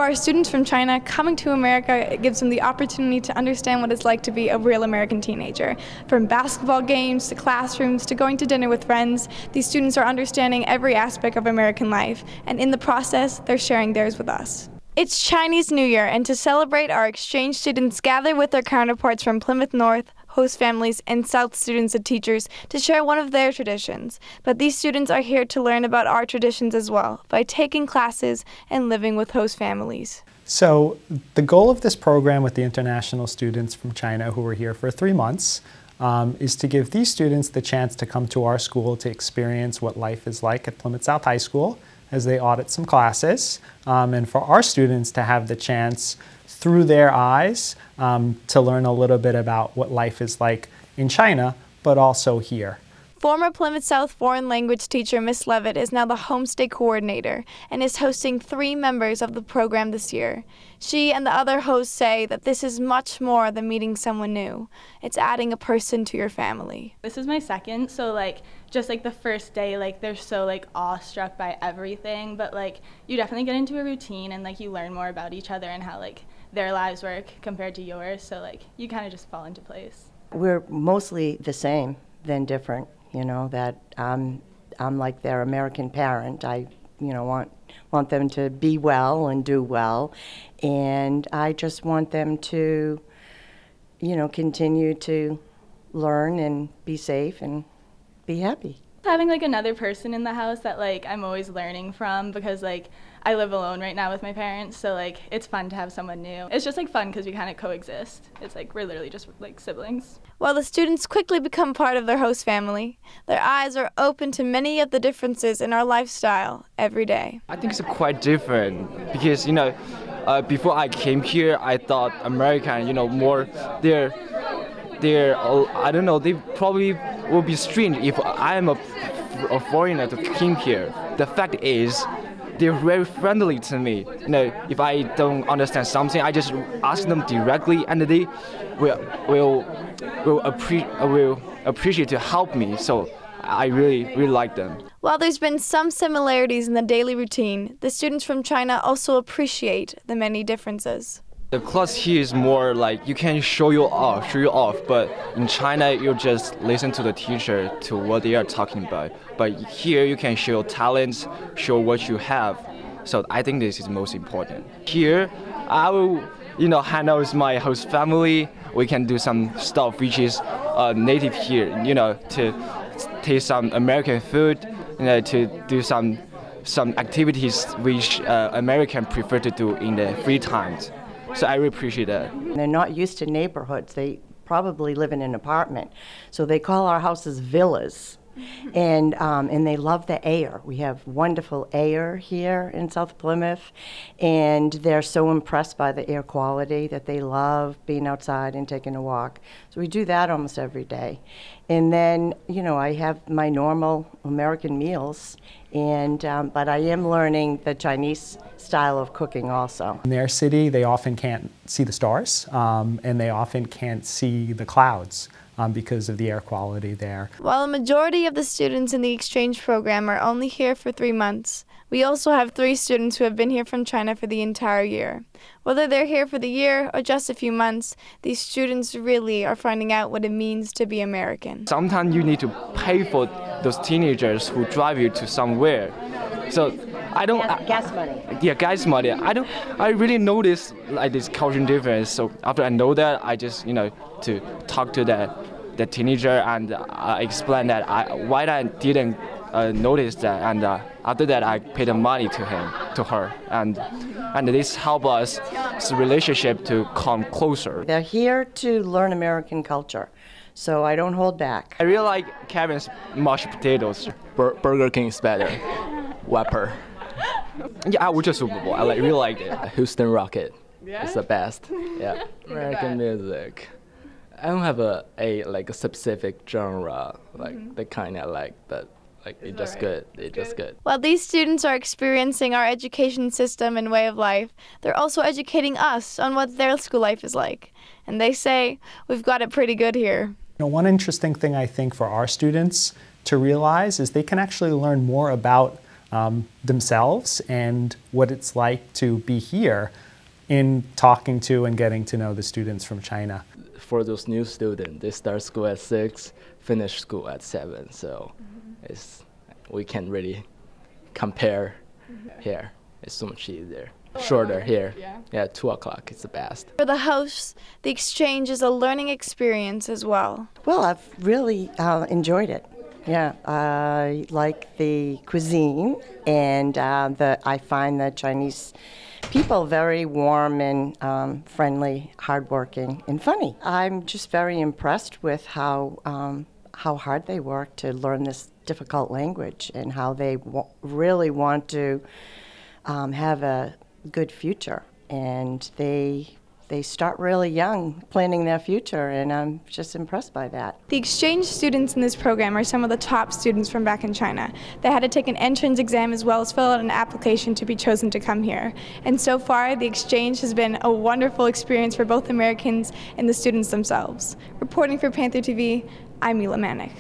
For our students from China, coming to America gives them the opportunity to understand what it's like to be a real American teenager. From basketball games to classrooms to going to dinner with friends, these students are understanding every aspect of American life, and in the process, they're sharing theirs with us. It's Chinese New Year, and to celebrate, our exchange students gather with their counterparts from Plymouth North, host families, and South students and teachers to share one of their traditions. But these students are here to learn about our traditions as well, by taking classes and living with host families. So the goal of this program with the international students from China who were here for 3 months is to give these students the chance to come to our school to experience what life is like at Plymouth South High School as they audit some classes, and for our students to have the chance through their eyes to learn a little bit about what life is like in China, but also here. Former Plymouth South foreign language teacher Miss Levitt is now the homestay coordinator and is hosting 3 members of the program this year. She and the other hosts say that this is much more than meeting someone new. It's adding a person to your family. This is my second, so just the first day, they're so awestruck by everything, but you definitely get into a routine and you learn more about each other and how their lives work compared to yours, so you kind of just fall into place. We're mostly the same than different. You know, that I'm like their American parent. I, want them to be well and do well, and I just want them to, continue to learn and be safe and be happy. Having another person in the house that I'm always learning from, because I live alone right now with my parents, so it's fun to have someone new. It's just fun because we kind of coexist. It's we're literally just siblings. While the students quickly become part of their host family, their eyes are open to many of the differences in our lifestyle every day. I think it's quite different because before I came here, I thought American, more they're I don't know, they probably will be strange if I am a foreigner to came here. The fact is, they're very friendly to me. If I don't understand something, I just ask them directly, and they will appreciate to help me. So I really like them. While there's been some similarities in the daily routine, the students from China also appreciate the many differences. The class here is more you can show you off, but in China you just listen to the teacher to what they are talking about. But here you can show your talents, show what you have. So I think this is most important. Here I will hang out with my host family. We can do some stuff which is native here, to taste some American food, to do some activities which Americans prefer to do in their free times. So I really appreciate that. They're not used to neighborhoods. They probably live in an apartment. So they call our houses villas. And they love the air. We have wonderful air here in South Plymouth, and they're so impressed by the air quality that they love being outside and taking a walk. So we do that almost every day. And then, I have my normal American meals, and but I am learning the Chinese style of cooking also. In their city, they often can't see the stars, and they often can't see the clouds because of the air quality there. While a majority of the students in the exchange program are only here for 3 months, we also have 3 students who have been here from China for the entire year. Whether they're here for the year or just a few months, these students really are finding out what it means to be American. Sometimes you need to pay for those teenagers who drive you to somewhere. So I don't. Gas money. Yeah, gas money. I really notice this cultural difference. So after I know that, I just to talk to the teenager and explain that why I didn't notice that, and after that I paid the money to her, and this help us the relationship to come closer. They're here to learn American culture, so I don't hold back. I really like Kevin's mashed potatoes. Burger King is better. Whopper. Yeah, I would just Super Bowl. I really like it. Houston Rocket. Yeah? It's the best. Yeah. American music. I don't have a specific genre the kind I like, but it's just good. It's just good. While these students are experiencing our education system and way of life, they're also educating us on what their school life is like. And they say we've got it pretty good here. One interesting thing I think for our students to realize is they can actually learn more about themselves and what it's like to be here in talking to and getting to know the students from China. For those new students, they start school at 6, finish school at 7, so we can really compare here. It's so much easier. Shorter here. Yeah, 2 o'clock is the best. For the hosts, the exchange is a learning experience as well. Well, I've really enjoyed it. Yeah, I like the cuisine, and I find the Chinese people very warm and friendly, hardworking, and funny. I'm just very impressed with how hard they work to learn this difficult language and how they really want to have a good future. And they start really young, planning their future, and I'm just impressed by that. The exchange students in this program are some of the top students from back in China. They had to take an entrance exam as well as fill out an application to be chosen to come here. And so far, the exchange has been a wonderful experience for both Americans and the students themselves. Reporting for Panther TV, I'm Mila Manick.